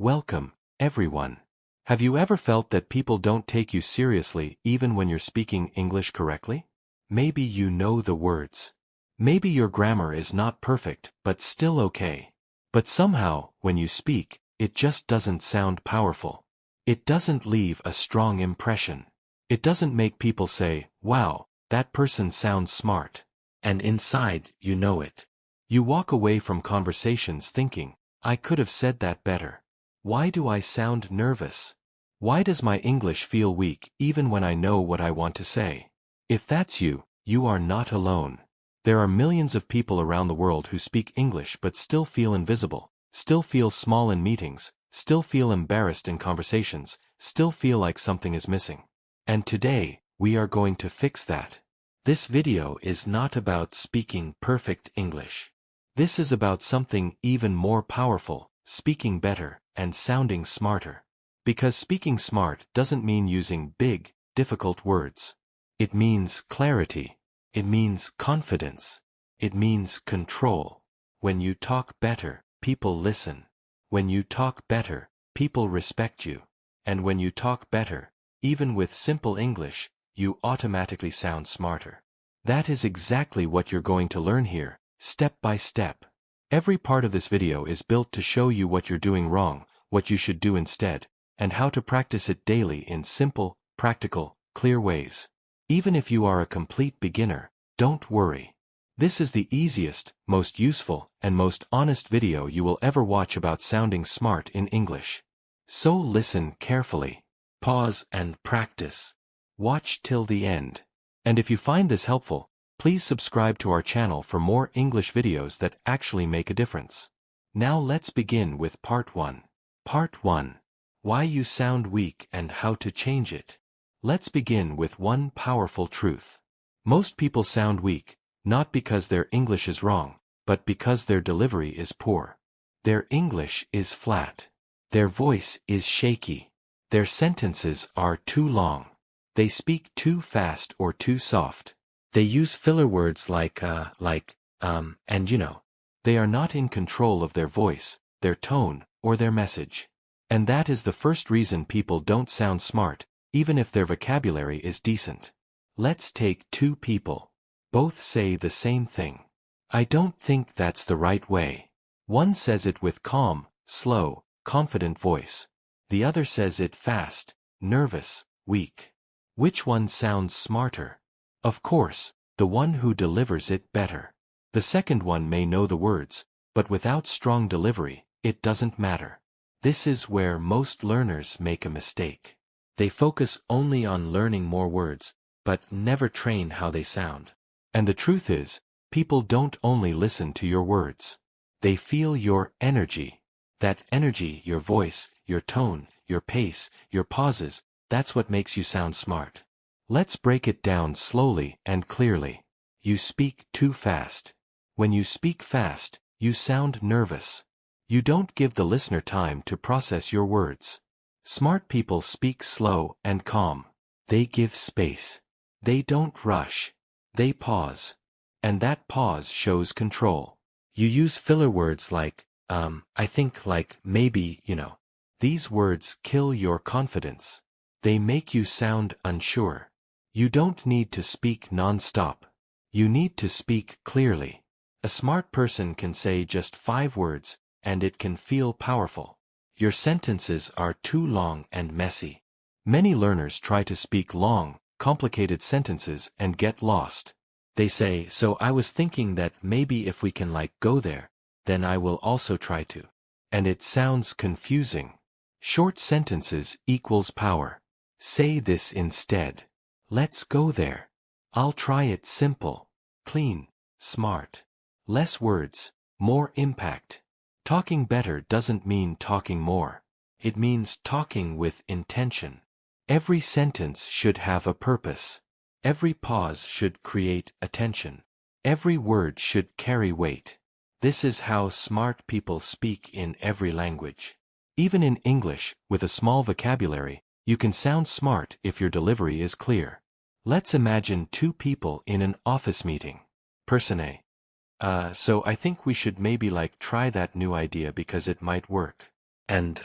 Welcome, everyone. Have you ever felt that people don't take you seriously even when you're speaking English correctly? Maybe you know the words. Maybe your grammar is not perfect, but still okay. But somehow, when you speak, it just doesn't sound powerful. It doesn't leave a strong impression. It doesn't make people say, "Wow, that person sounds smart." And inside, you know it. You walk away from conversations thinking, "I could have said that better. Why do I sound nervous? Why does my English feel weak even when I know what I want to say?" If that's you, you are not alone. There are millions of people around the world who speak English but still feel invisible, still feel small in meetings, still feel embarrassed in conversations, still feel like something is missing. And today, we are going to fix that. This video is not about speaking perfect English. This is about something even more powerful, speaking better and sounding smarter. Because speaking smart doesn't mean using big, difficult words. It means clarity. It means confidence. It means control. When you talk better, people listen. When you talk better, people respect you. And when you talk better, even with simple English, you automatically sound smarter. That is exactly what you're going to learn here, step by step. Every part of this video is built to show you what you're doing wrong, what you should do instead, and how to practice it daily in simple, practical, clear ways. Even if you are a complete beginner, don't worry. This is the easiest, most useful, and most honest video you will ever watch about sounding smart in English. So listen carefully. Pause and practice. Watch till the end. And if you find this helpful, please subscribe to our channel for more English videos that actually make a difference. Now let's begin with Part 1. Part 1. Why you sound weak and how to change it. Let's begin with one powerful truth. Most people sound weak, not because their English is wrong, but because their delivery is poor. Their English is flat. Their voice is shaky. Their sentences are too long. They speak too fast or too soft. They use filler words like, and you know. They are not in control of their voice, their tone, or their message. And that is the first reason people don't sound smart, even if their vocabulary is decent. Let's take two people. Both say the same thing. I don't think that's the right way. One says it with calm, slow, confident voice. The other says it fast, nervous, weak. Which one sounds smarter? Of course, the one who delivers it better. The second one may know the words, but without strong delivery, it doesn't matter. This is where most learners make a mistake. They focus only on learning more words, but never train how they sound. And the truth is, people don't only listen to your words. They feel your energy. That energy, your voice, your tone, your pace, your pauses, that's what makes you sound smart. Let's break it down slowly and clearly. You speak too fast. When you speak fast, you sound nervous. You don't give the listener time to process your words. Smart people speak slow and calm. They give space. They don't rush. They pause. And that pause shows control. You use filler words like, I think, like, maybe, you know. These words kill your confidence. They make you sound unsure. You don't need to speak non-stop. You need to speak clearly. A smart person can say just 5 words, and it can feel powerful. Your sentences are too long and messy. Many learners try to speak long, complicated sentences and get lost. They say, "So I was thinking that maybe if we can go there, then I will also try to." And it sounds confusing. Short sentences equals power. Say this instead. Let's go there. I'll try it simple, clean, smart. Less words, more impact. Talking better doesn't mean talking more. It means talking with intention. Every sentence should have a purpose. Every pause should create attention. Every word should carry weight. This is how smart people speak in every language. Even in English, with a small vocabulary, you can sound smart if your delivery is clear. Let's imagine 2 people in an office meeting. Person A. So I think we should maybe try that new idea because it might work. And,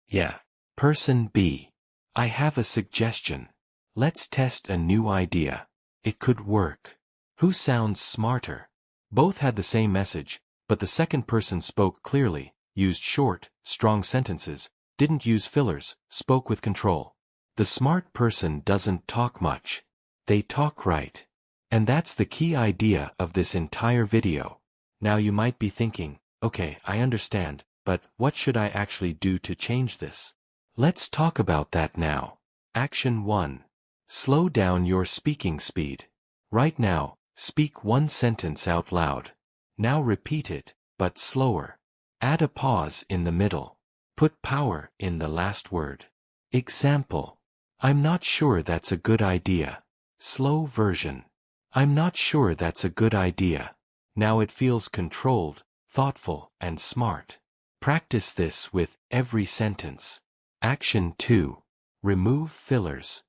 yeah. Person B. I have a suggestion. Let's test a new idea. It could work. Who sounds smarter? Both had the same message, but the second person spoke clearly, used short, strong sentences, didn't use fillers, spoke with control. The smart person doesn't talk much. They talk right. And that's the key idea of this entire video. Now you might be thinking, okay, I understand, but what should I actually do to change this? Let's talk about that now. Action 1. Slow down your speaking speed. Right now, speak one sentence out loud. Now repeat it, but slower. Add a pause in the middle. Put power in the last word. Example. I'm not sure that's a good idea. Slow version. I'm not sure that's a good idea. Now it feels controlled, thoughtful, and smart. Practice this with every sentence. Action 2. Remove fillers.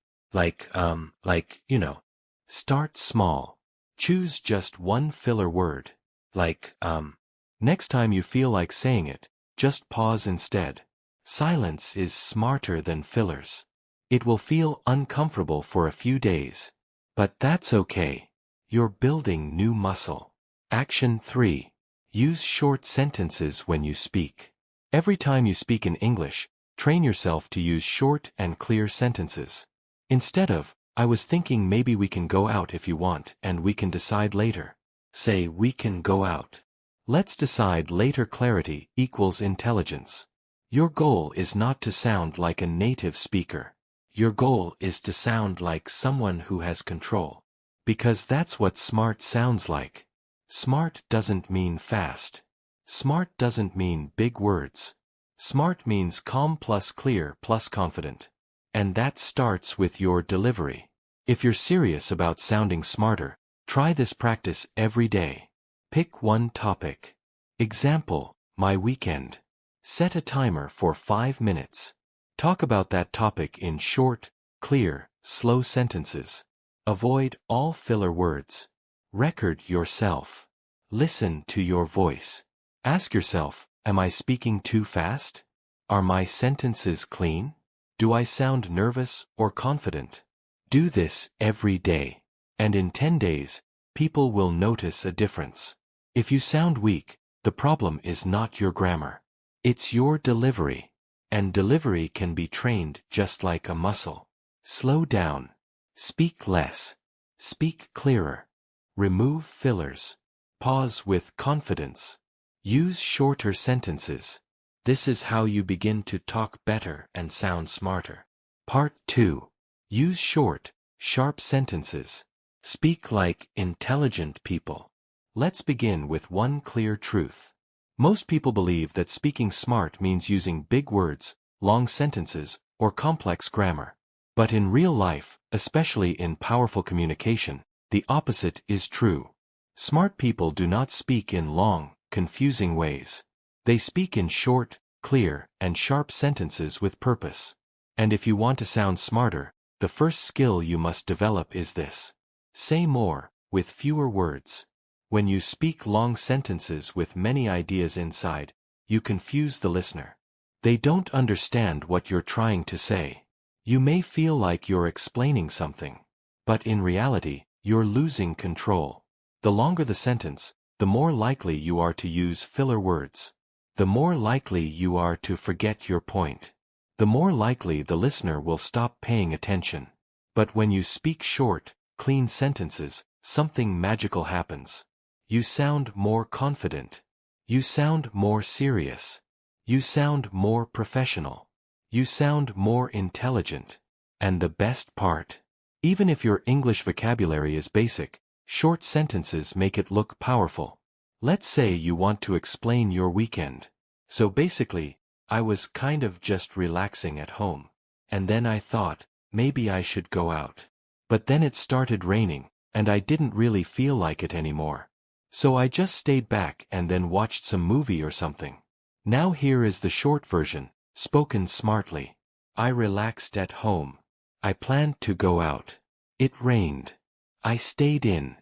Start small. Choose just one filler word. Next time you feel like saying it, just pause instead. Silence is smarter than fillers. It will feel uncomfortable for a few days. But that's okay. You're building new muscle. Action 3. Use short sentences when you speak. Every time you speak in English, train yourself to use short and clear sentences. Instead of, I was thinking maybe we can go out if you want and we can decide later. Say, we can go out. Let's decide later. Clarity equals intelligence. Your goal is not to sound like a native speaker. Your goal is to sound like someone who has control. Because that's what smart sounds like. Smart doesn't mean fast. Smart doesn't mean big words. Smart means calm plus clear plus confident. And that starts with your delivery. If you're serious about sounding smarter, try this practice every day. Pick one topic. Example, my weekend. Set a timer for 5 minutes. Talk about that topic in short, clear, slow sentences. Avoid all filler words. Record yourself. Listen to your voice. Ask yourself, am I speaking too fast? Are my sentences clean? Do I sound nervous or confident? Do this every day. And in 10 days, people will notice a difference. If you sound weak, the problem is not your grammar. It's your delivery. And delivery can be trained just like a muscle. Slow down. Speak less. Speak clearer. Remove fillers. Pause with confidence. Use shorter sentences. This is how you begin to talk better and sound smarter. Part 2. Use short, sharp sentences. Speak like intelligent people. Let's begin with one clear truth. Most people believe that speaking smart means using big words, long sentences, or complex grammar. But in real life, especially in powerful communication, the opposite is true. Smart people do not speak in long, confusing ways. They speak in short, clear, and sharp sentences with purpose. And if you want to sound smarter, the first skill you must develop is this. Say more, with fewer words. When you speak long sentences with many ideas inside, you confuse the listener. They don't understand what you're trying to say. You may feel like you're explaining something. But in reality, you're losing control. The longer the sentence, the more likely you are to use filler words. The more likely you are to forget your point. The more likely the listener will stop paying attention. But when you speak short, clean sentences, something magical happens. You sound more confident. You sound more serious. You sound more professional. You sound more intelligent. And the best part, even if your English vocabulary is basic, short sentences make it look powerful. Let's say you want to explain your weekend. So basically, I was kind of just relaxing at home. And then I thought, maybe I should go out. But then it started raining, and I didn't really feel like it anymore. So I just stayed back and then watched some movie or something. Now here is the short version, spoken smartly. I relaxed at home. I planned to go out. It rained. I stayed in.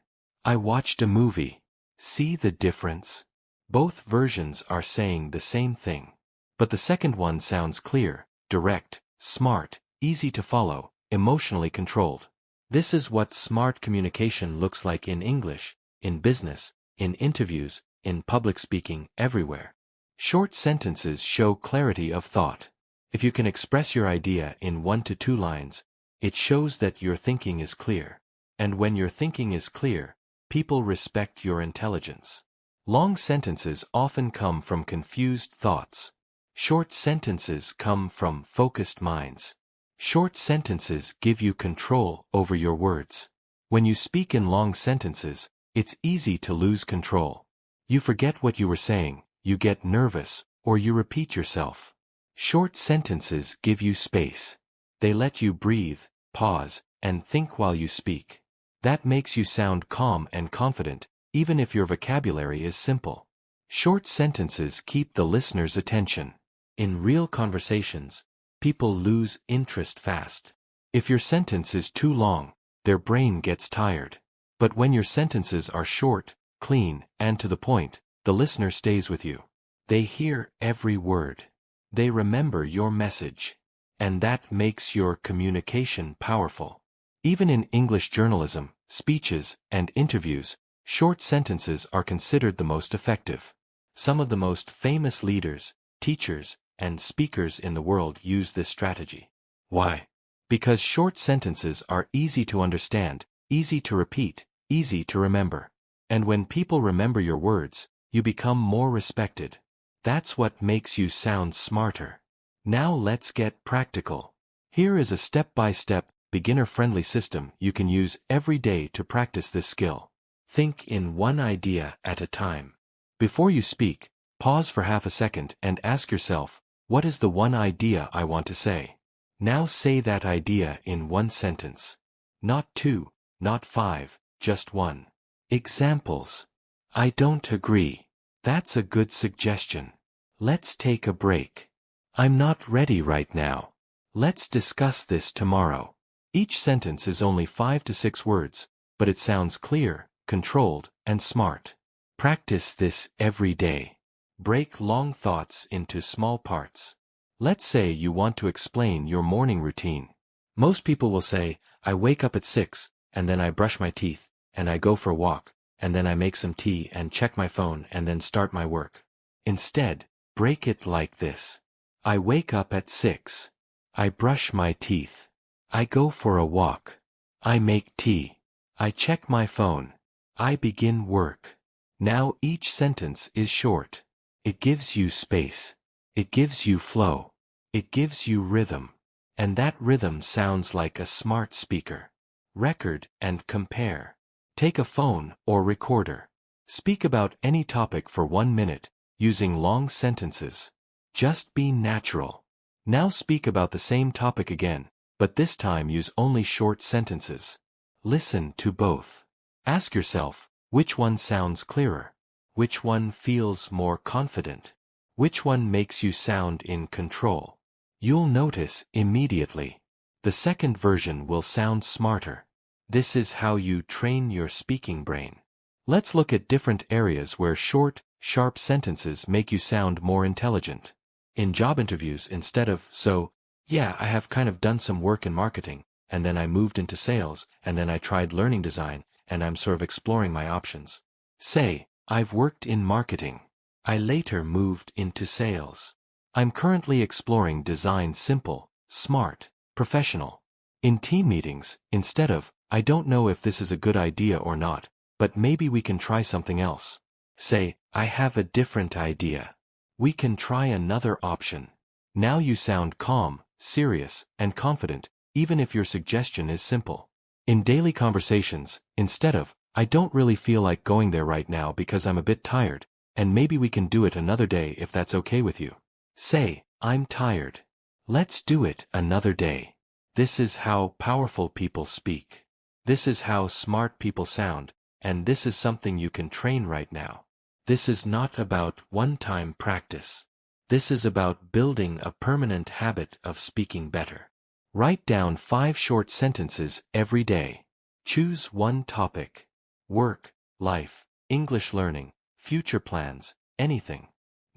I watched a movie. See the difference? Both versions are saying the same thing. But the second one sounds clear, direct, smart, easy to follow, emotionally controlled. This is what smart communication looks like in English, in business, in interviews, in public speaking, everywhere. Short sentences show clarity of thought. If you can express your idea in 1 to 2 lines, it shows that your thinking is clear. And when your thinking is clear, people respect your intelligence. Long sentences often come from confused thoughts. Short sentences come from focused minds. Short sentences give you control over your words. When you speak in long sentences, it's easy to lose control. You forget what you were saying, you get nervous, or you repeat yourself. Short sentences give you space. They let you breathe, pause, and think while you speak. That makes you sound calm and confident, even if your vocabulary is simple. Short sentences keep the listener's attention. In real conversations, people lose interest fast. If your sentence is too long, their brain gets tired. But when your sentences are short, clean, and to the point, the listener stays with you. They hear every word. They remember your message. And that makes your communication powerful. Even in English journalism, speeches, and interviews, short sentences are considered the most effective. Some of the most famous leaders, teachers, and speakers in the world use this strategy. Why? Because short sentences are easy to understand, easy to repeat, easy to remember. And when people remember your words, you become more respected. That's what makes you sound smarter. Now let's get practical. Here is a step-by-step, beginner-friendly system you can use every day to practice this skill. Think in one idea at a time. Before you speak, pause for half a second and ask yourself, what is the one idea I want to say? Now say that idea in one sentence. Not 2, not 5, just 1. Examples. I don't agree. That's a good suggestion. Let's take a break. I'm not ready right now. Let's discuss this tomorrow. Each sentence is only 5 to 6 words, but it sounds clear, controlled, and smart. Practice this every day. Break long thoughts into small parts. Let's say you want to explain your morning routine. Most people will say, I wake up at 6, and then I brush my teeth, and I go for a walk, and then I make some tea and check my phone and then start my work. Instead, break it like this. I wake up at 6. I brush my teeth. I go for a walk. I make tea. I check my phone. I begin work. Now each sentence is short. It gives you space. It gives you flow. It gives you rhythm. And that rhythm sounds like a smart speaker. Record and compare. Take a phone or recorder. Speak about any topic for 1 minute, using long sentences. Just be natural. Now speak about the same topic again, but this time use only short sentences. Listen to both. Ask yourself, which one sounds clearer? Which one feels more confident? Which one makes you sound in control? You'll notice immediately. The second version will sound smarter. This is how you train your speaking brain. Let's look at different areas where short, sharp sentences make you sound more intelligent. In job interviews, instead of, so, yeah, I have kind of done some work in marketing, and then I moved into sales, and then I tried learning design, and I'm sort of exploring my options. Say, I've worked in marketing. I later moved into sales. I'm currently exploring design simple, smart, professional. In team meetings, instead of, I don't know if this is a good idea or not, but maybe we can try something else. Say, I have a different idea. We can try another option. Now you sound calm, serious, and confident, even if your suggestion is simple. In daily conversations, instead of, I don't really feel like going there right now because I'm a bit tired, and maybe we can do it another day if that's okay with you. Say, I'm tired. Let's do it another day. This is how powerful people speak. This is how smart people sound, and this is something you can train right now. This is not about one-time practice. This is about building a permanent habit of speaking better. Write down 5 short sentences every day. Choose one topic. Work, life, English learning, future plans, anything.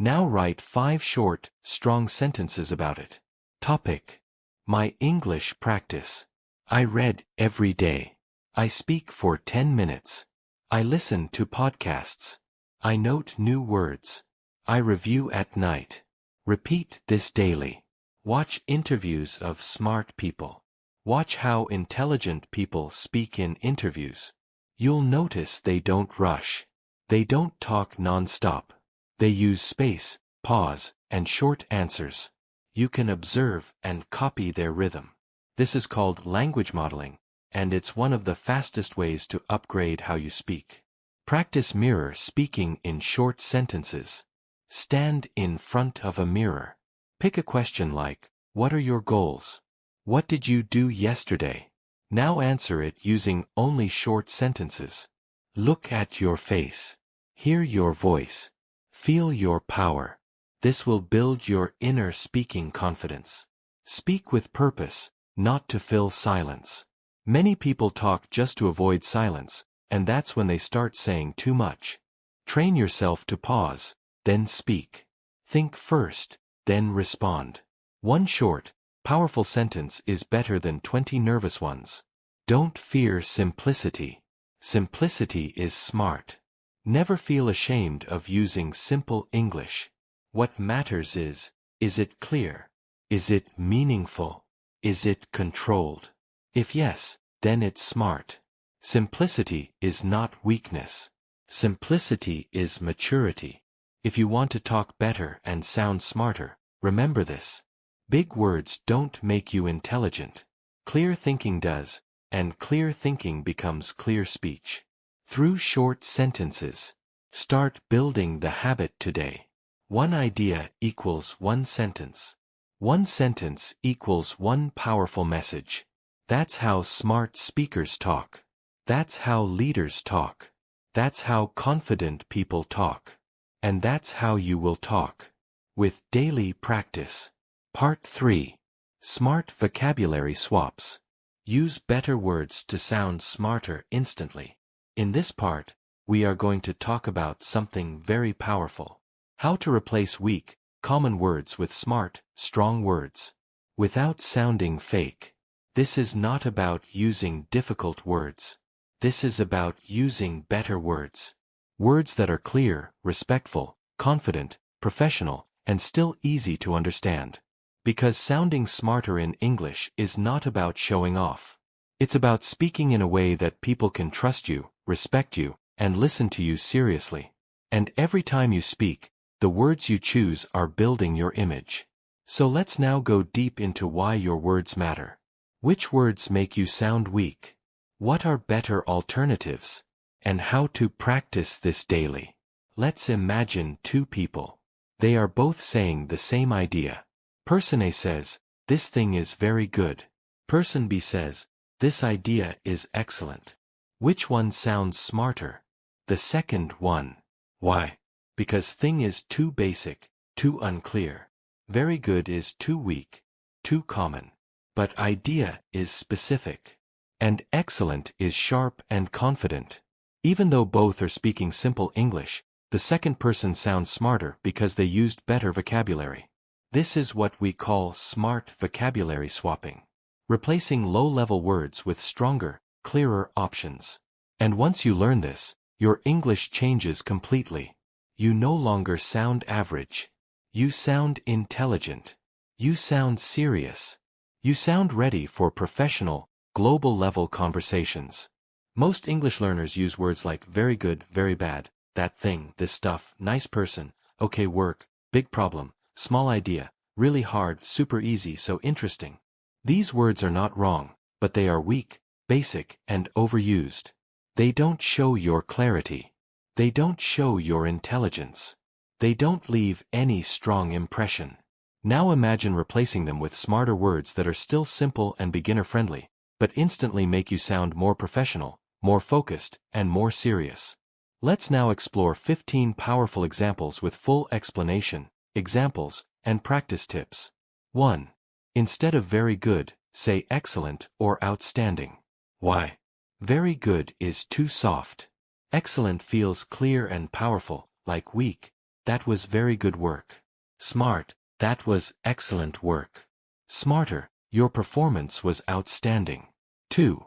Now write 5 short, strong sentences about it. Topic: My English practice. I read every day. I speak for 10 minutes. I listen to podcasts. I note new words. I review at night. Repeat this daily. Watch interviews of smart people. Watch how intelligent people speak in interviews. You'll notice they don't rush. They don't talk non-stop. They use space, pause, and short answers. You can observe and copy their rhythm. This is called language modeling, and it's one of the fastest ways to upgrade how you speak. Practice mirror speaking in short sentences. Stand in front of a mirror. Pick a question like, what are your goals? What did you do yesterday? Now answer it using only short sentences. Look at your face. Hear your voice. Feel your power. This will build your inner speaking confidence. Speak with purpose, not to fill silence. Many people talk just to avoid silence, and that's when they start saying too much. Train yourself to pause, then speak. Think first, then respond. One short, powerful sentence is better than 20 nervous ones. Don't fear simplicity. Simplicity is smart. Never feel ashamed of using simple English. What matters is it clear? Is it meaningful? Is it controlled? If yes, then it's smart. Simplicity is not weakness. Simplicity is maturity. If you want to talk better and sound smarter, remember this. Big words don't make you intelligent. Clear thinking does, and clear thinking becomes clear speech. Through short sentences. Start building the habit today. One idea equals one sentence. One sentence equals one powerful message. That's how smart speakers talk. That's how leaders talk. That's how confident people talk. And that's how you will talk. With daily practice. Part 3. Smart vocabulary swaps. Use better words to sound smarter instantly. In this part, we are going to talk about something very powerful. How to replace weak, common words with smart, strong words. Without sounding fake. This is not about using difficult words. This is about using better words. Words that are clear, respectful, confident, professional, and still easy to understand. Because sounding smarter in English is not about showing off. It's about speaking in a way that people can trust you, respect you, and listen to you seriously. And every time you speak, the words you choose are building your image. So let's now go deep into why your words matter. Which words make you sound weak? What are better alternatives? And how to practice this daily. Let's imagine two people. They are both saying the same idea. Person A says, this thing is very good. Person B says, this idea is excellent. Which one sounds smarter? The second one. Why? Because thing is too basic, too unclear. Very good is too weak, too common. But idea is specific. And excellent is sharp and confident. Even though both are speaking simple English, the second person sounds smarter because they used better vocabulary. This is what we call smart vocabulary swapping. Replacing low-level words with stronger, clearer options. And once you learn this, your English changes completely. You no longer sound average. You sound intelligent. You sound serious. You sound ready for professional, global-level conversations. Most English learners use words like very good, very bad, that thing, this stuff, nice person, okay work, big problem, small idea, really hard, super easy, so interesting. These words are not wrong, but they are weak, basic, and overused. They don't show your clarity. They don't show your intelligence. They don't leave any strong impression. Now imagine replacing them with smarter words that are still simple and beginner-friendly, but instantly make you sound more professional, more focused, and more serious. Let's now explore 15 powerful examples with full explanation, examples, and practice tips. 1. Instead of very good, say excellent or outstanding. Why? Very good is too soft. Excellent feels clear and powerful, like weak. that was very good work. Smart, that was excellent work. Smarter, your performance was outstanding. 2.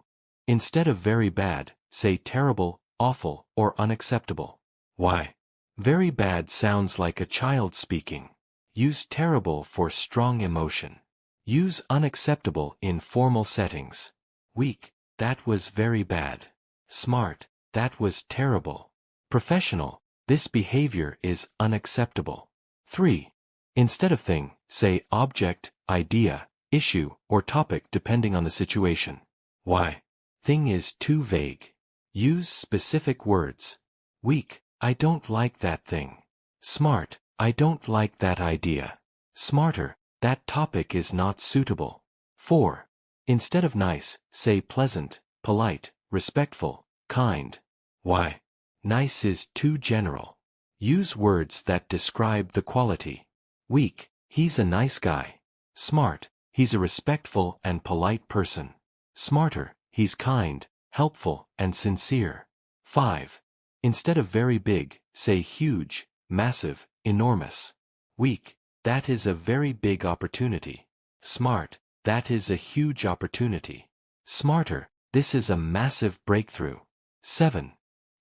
Instead of very bad, say terrible, awful, or unacceptable. Why? Very bad sounds like a child speaking. Use terrible for strong emotion. Use unacceptable in formal settings. Weak, that was very bad. Smart, that was terrible. Professional, this behavior is unacceptable. 3. Instead of thing, say object, idea, issue, or topic depending on the situation. Why? Thing is too vague. Use specific words. Weak, I don't like that thing. Smart, I don't like that idea. Smarter, that topic is not suitable. 4. Instead of nice, say pleasant, polite, respectful, kind. Why? Nice is too general. Use words that describe the quality. Weak, he's a nice guy. Smart, he's a respectful and polite person. Smarter, he's kind, helpful, and sincere. 5. Instead of very big, say huge, massive, enormous. Weak, that is a very big opportunity. Smart, that is a huge opportunity. Smarter, this is a massive breakthrough. 7.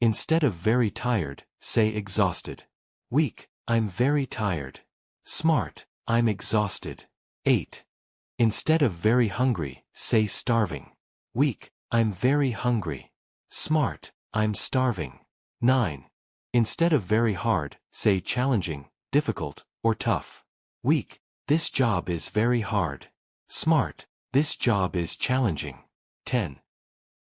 Instead of very tired, say exhausted. Weak, I'm very tired. Smart, I'm exhausted. 8. Instead of very hungry, say starving. Weak, I'm very hungry. Smart, I'm starving. 9. Instead of very hard, say challenging, difficult, or tough. Weak, this job is very hard. Smart, this job is challenging. 10.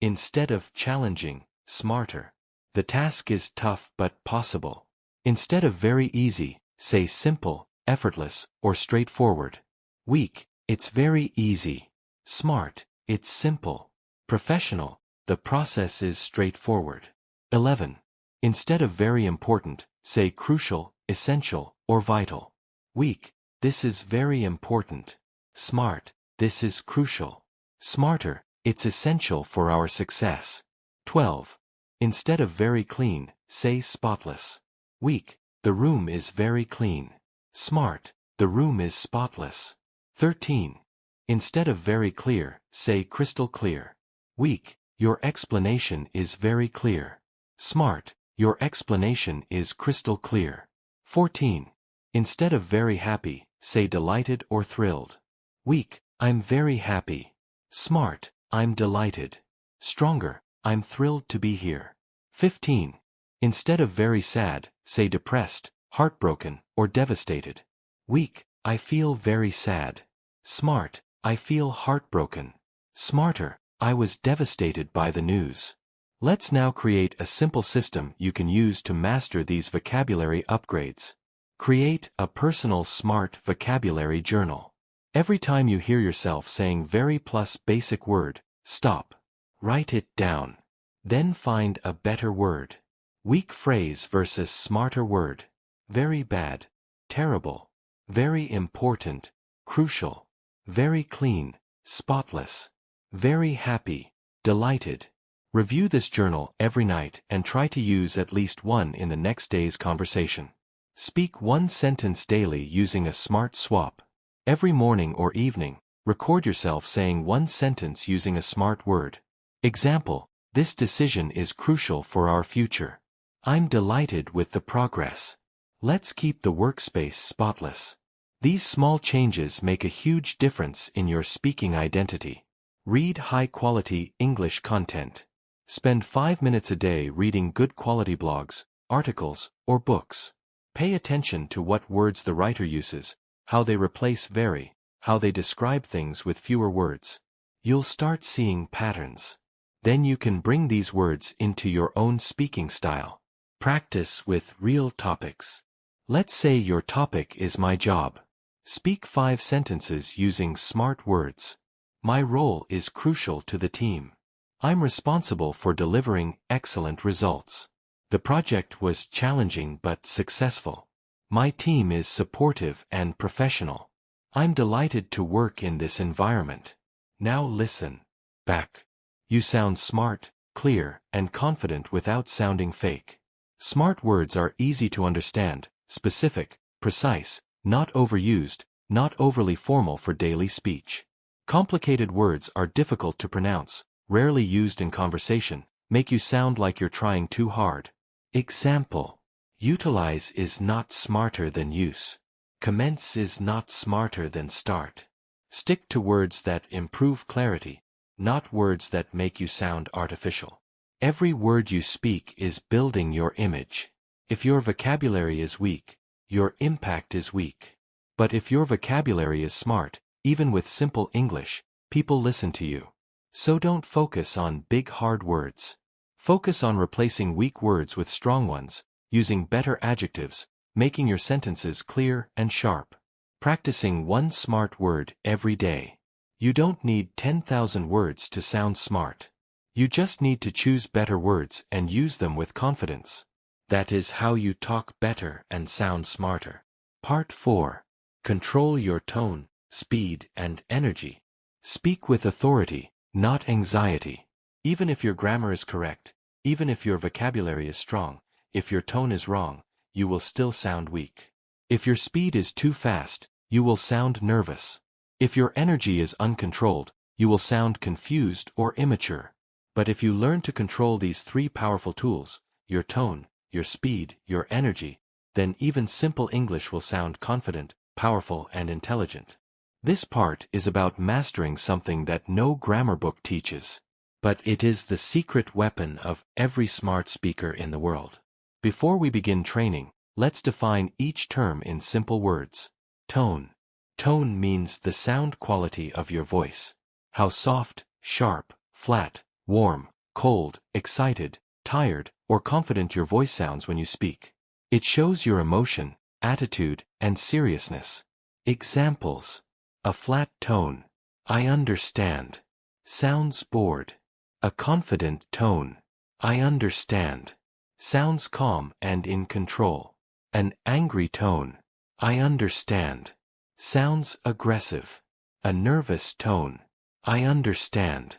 Instead of challenging, smarter. The task is tough but possible. Instead of very easy, say simple, effortless, or straightforward. Weak, it's very easy. Smart, it's simple. Professional, the process is straightforward. 11. Instead of very important, say crucial, essential, or vital. Weak, this is very important. Smart, this is crucial. Smarter, it's essential for our success. 12. Instead of very clean, say spotless. Weak, the room is very clean. Smart, the room is spotless. 13. Instead of very clear, say crystal clear. Weak, your explanation is very clear. Smart, your explanation is crystal clear. 14. Instead of very happy, say delighted or thrilled. Weak, I'm very happy. Smart, I'm delighted. Stronger, I'm thrilled to be here. 15. Instead of very sad, say depressed, heartbroken, or devastated. Weak, I feel very sad. Smart, I feel heartbroken. Smarter, I was devastated by the news. Let's now create a simple system you can use to master these vocabulary upgrades. Create a personal SMART vocabulary journal. Every time you hear yourself saying very plus basic word, stop. Write it down. Then find a better word. Weak phrase versus smarter word. Very bad. Terrible. Very important. Crucial. Very clean. Spotless. Very happy. Delighted. Review this journal every night and try to use at least one in the next day's conversation. Speak one sentence daily using a SMART swap. Every morning or evening, record yourself saying one sentence using a SMART word. Example, this decision is crucial for our future. I'm delighted with the progress. Let's keep the workspace spotless. These small changes make a huge difference in your speaking identity. Read high-quality English content. Spend 5 minutes a day reading good quality blogs, articles, or books. Pay attention to what words the writer uses, how they replace very, how they describe things with fewer words. You'll start seeing patterns. Then you can bring these words into your own speaking style. Practice with real topics. Let's say your topic is my job. Speak 5 sentences using SMART words. My role is crucial to the team. I'm responsible for delivering excellent results. The project was challenging but successful. My team is supportive and professional. I'm delighted to work in this environment. Now listen. Back. You sound smart, clear, and confident without sounding fake. SMART words are easy to understand, specific, precise, not overused, not overly formal for daily speech. Complicated words are difficult to pronounce, rarely used in conversation, make you sound like you're trying too hard. Example. Utilize is not smarter than use. Commence is not smarter than start. Stick to words that improve clarity, not words that make you sound artificial. Every word you speak is building your image. If your vocabulary is weak, your impact is weak. But if your vocabulary is smart, even with simple English, people listen to you. So don't focus on big hard words. Focus on replacing weak words with strong ones, using better adjectives, making your sentences clear and sharp. Practicing one smart word every day. You don't need 10,000 words to sound smart. You just need to choose better words and use them with confidence. That is how you talk better and sound smarter. Part 4. Control your tone, speed, and energy. Speak with authority, not anxiety. Even if your grammar is correct, even if your vocabulary is strong, if your tone is wrong, you will still sound weak. If your speed is too fast, you will sound nervous. If your energy is uncontrolled, you will sound confused or immature. But if you learn to control these 3 powerful tools, your tone, your speed, your energy, then even simple English will sound confident, powerful, and intelligent. This part is about mastering something that no grammar book teaches. But it is the secret weapon of every smart speaker in the world. Before we begin training, let's define each term in simple words. Tone. Tone means the sound quality of your voice. How soft, sharp, flat, warm, cold, excited, tired, or confident your voice sounds when you speak. It shows your emotion, attitude, and seriousness. Examples. A flat tone. I understand. Sounds bored. A confident tone. I understand. Sounds calm and in control. An angry tone. I understand. Sounds aggressive. A nervous tone. I understand.